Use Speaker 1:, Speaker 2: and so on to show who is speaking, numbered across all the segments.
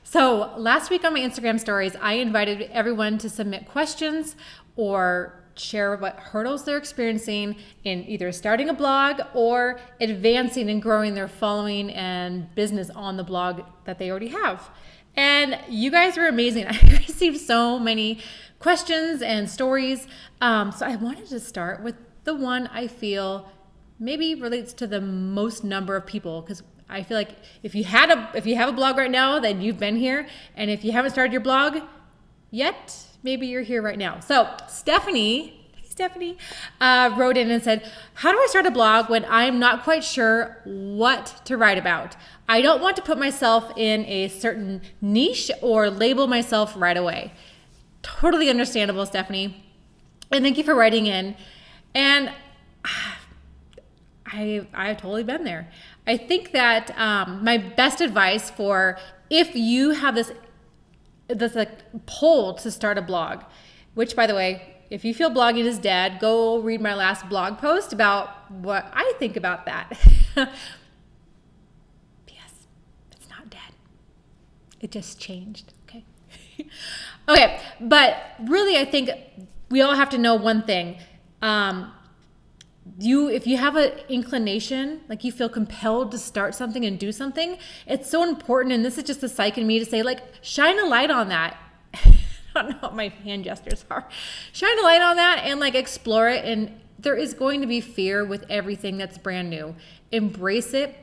Speaker 1: So last week on my Instagram stories, I invited everyone to submit questions or share what hurdles they're experiencing in either starting a blog or advancing and growing their following and business on the blog that they already have. And you guys were amazing. I received so many questions and stories. So I wanted to start with the one I feel maybe relates to the most number of people, because I feel like if you have a blog right now, then you've been here. And if you haven't started your blog yet, maybe you're here right now. So Stephanie wrote in and said, how do I start a blog when I'm not quite sure what to write about? I don't want to put myself in a certain niche or label myself right away. Totally understandable, Stephanie. And thank you for writing in. And I've totally been there. I think that my best advice for if you have this like pull to start a blog, which by the way, if you feel blogging is dead, go read my last blog post about what I think about that. P.S. It's not dead. It just changed. Okay. Okay. But really, I think we all have to know one thing. If you have an inclination, like you feel compelled to start something and do something, it's so important. And this is just the psych in me to say, like, shine a light on that. I don't know what my hand gestures are. Shine a light on that and like explore it. And there is going to be fear with everything that's brand new. Embrace it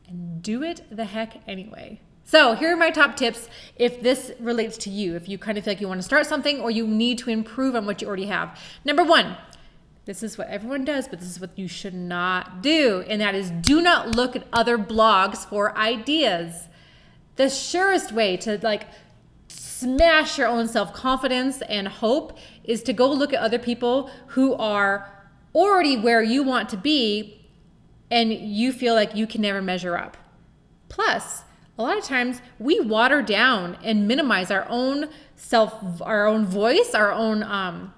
Speaker 1: and do it the heck anyway. So here are my top tips if this relates to you, if you kind of feel like you want to start something or you need to improve on what you already have. Number one, this is what everyone does, but this is what you should not do. And that is, do not look at other blogs for ideas. The surest way to like smash your own self-confidence and hope is to go look at other people who are already where you want to be and you feel like you can never measure up. Plus, a lot of times we water down and minimize our own voice, our own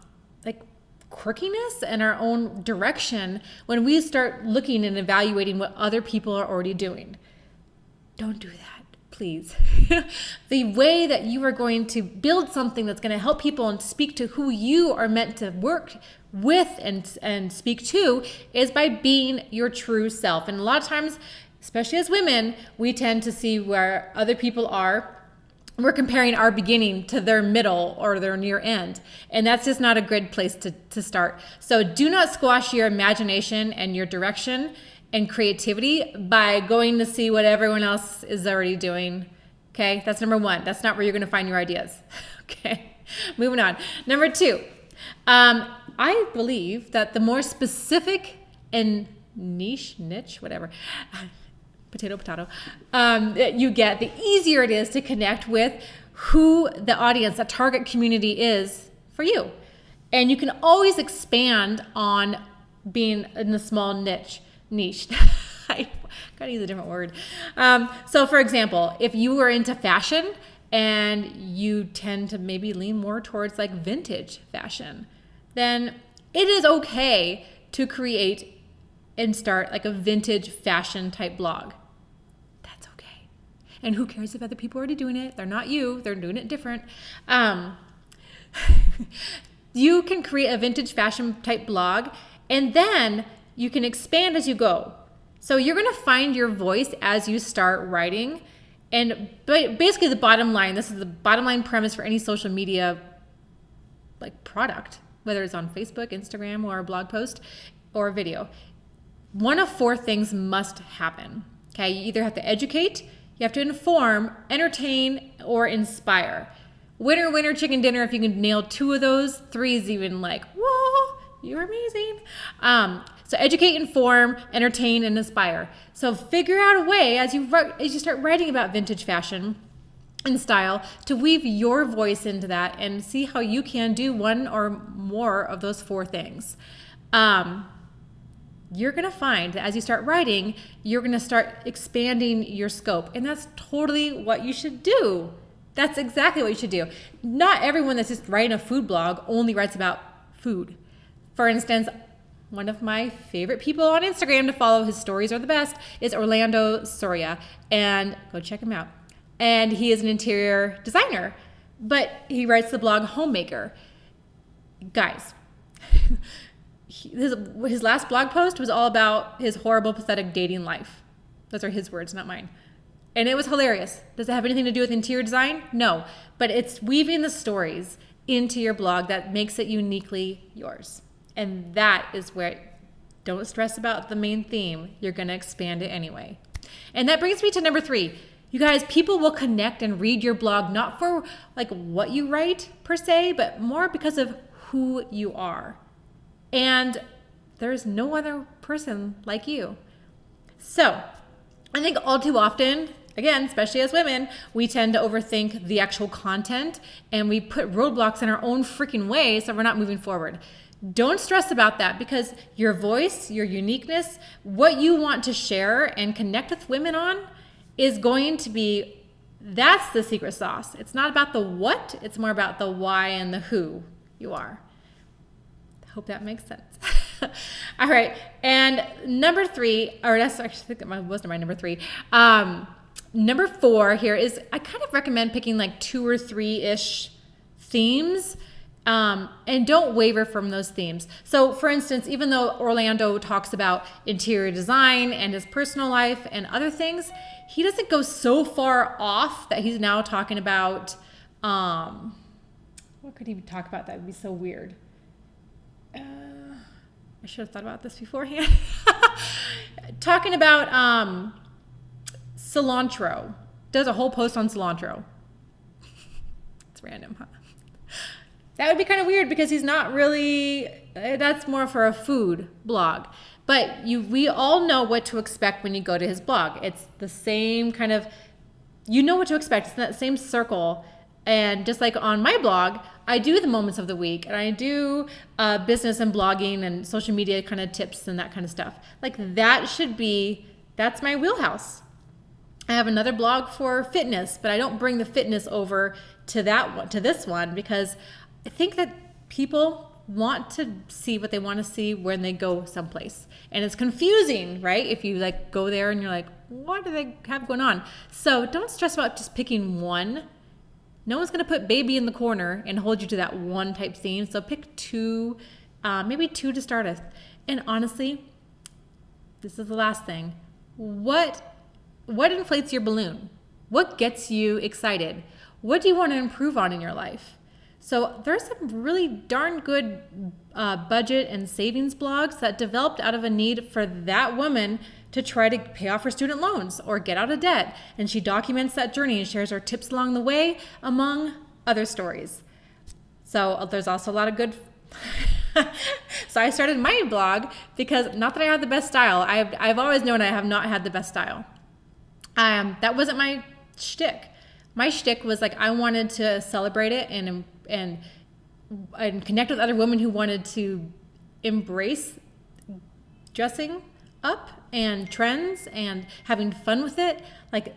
Speaker 1: quirkiness and our own direction when we start looking and evaluating what other people are already doing. Don't do that, please. The way that you are going to build something that's going to help people and speak to who you are meant to work with and speak to is by being your true self. And a lot of times, especially as women, we tend to see where other people are. We're comparing our beginning to their middle or their near end. And that's just not a good place to start. So do not squash your imagination and your direction and creativity by going to see what everyone else is already doing. Okay, that's number one. That's not where you're going to find your ideas. Okay, moving on. Number two, I believe that the more specific and niche, whatever, potato, you get, the easier it is to connect with who the audience, the target community is for you. And you can always expand on being in a small niche. I gotta use a different word. So for example, if you were into fashion and you tend to maybe lean more towards like vintage fashion, then it is okay to create and start like a vintage fashion type blog. And who cares if other people are already doing it? They're not you. They're doing it different. You can create a vintage fashion type blog, and then you can expand as you go. So you're going to find your voice as you start writing. And basically the bottom line, this is the bottom line premise for any social media like product, whether it's on Facebook, Instagram, or a blog post or a video. One of four things must happen. Okay, you either have to educate, you have to inform, entertain, or inspire. Winner, chicken dinner. If you can nail two of those, three is even like, whoa, you're amazing. So educate, inform, entertain, and inspire. So figure out a way as you start writing about vintage fashion and style to weave your voice into that and see how you can do one or more of those four things. You're going to find that as you start writing, you're going to start expanding your scope. And that's totally what you should do. That's exactly what you should do. Not everyone that's just writing a food blog only writes about food. For instance, one of my favorite people on Instagram to follow, his stories are the best, is Orlando Soria. And go check him out. and he is an interior designer, but he writes the blog Homemaker. Guys, his last blog post was all about his horrible, pathetic dating life. Those are his words, not mine. And it was hilarious. Does it have anything to do with interior design? No, but it's weaving the stories into your blog that makes it uniquely yours. And that is where, don't stress about the main theme. You're going to expand it anyway. And that brings me to number 3. You guys, people will connect and read your blog, not for like what you write per se, but more because of who you are. And there's no other person like you. So I think all too often, again, especially as women, we tend to overthink the actual content and we put roadblocks in our own freaking way so we're not moving forward. Don't stress about that, because your voice, your uniqueness, what you want to share and connect with women on is going to be, that's the secret sauce. It's not about the what, it's more about the why and the who you are. I hope that makes sense. All right, and number 3, or that's actually, I think that wasn't my number 3. Number 4 here is, I kind of recommend picking like 2 or 3-ish themes, and don't waver from those themes. So for instance, even though Orlando talks about interior design and his personal life and other things, he doesn't go so far off that he's now talking about, what could he talk about that would be so weird? I should have thought about this beforehand. Talking about cilantro. Does a whole post on cilantro. It's random, huh? That would be kind of weird because he's not really, that's more for a food blog. But we all know what to expect when you go to his blog. It's the same kind of, you know what to expect. It's in that same circle. And just like on my blog, I do the moments of the week, and I do business and blogging and social media kind of tips and that kind of stuff. Like that should be, that's my wheelhouse. I have another blog for fitness, but I don't bring the fitness over to that one, to this one, because I think that people want to see what they want to see when they go someplace. And it's confusing, right? If you like go there and you're like, what do they have going on? So don't stress about just picking one. No one's going to put baby in the corner and hold you to that one type theme. So pick 2, maybe 2 to start with. And honestly, this is the last thing. What inflates your balloon? What gets you excited? What do you want to improve on in your life? So there's some really darn good budget and savings blogs that developed out of a need for that woman to try to pay off her student loans or get out of debt. And she documents that journey and shares her tips along the way, among other stories. So there's also a lot of good. So I started my blog because, not that I have the best style. I've always known I have not had the best style. That wasn't my shtick. My shtick was like, I wanted to celebrate it and connect with other women who wanted to embrace dressing up and trends and having fun with it. Like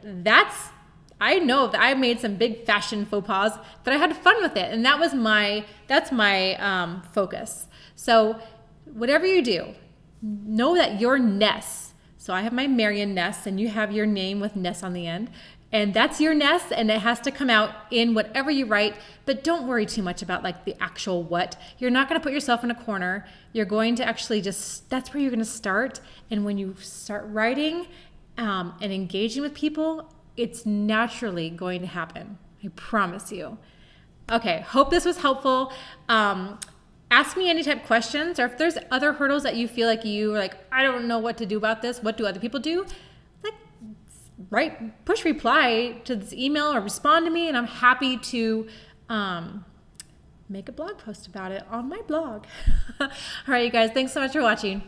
Speaker 1: I know that I made some big fashion faux pas, but I had fun with it. And that's my focus. So whatever you do, know that your Ness, so I have my Marion Ness and you have your name with Ness on the end. And that's your Ness, and it has to come out in whatever you write, but don't worry too much about like the actual what. You're not going to put yourself in a corner. You're going to actually that's where you're going to start. And when you start writing and engaging with people, it's naturally going to happen. I promise you. Okay, hope this was helpful. Ask me any type of questions, or if there's other hurdles that you feel like you are like, I don't know what to do about this. What do other people do? Push reply to this email or respond to me, and I'm happy to make a blog post about it on my blog. All right, you guys, thanks so much for watching.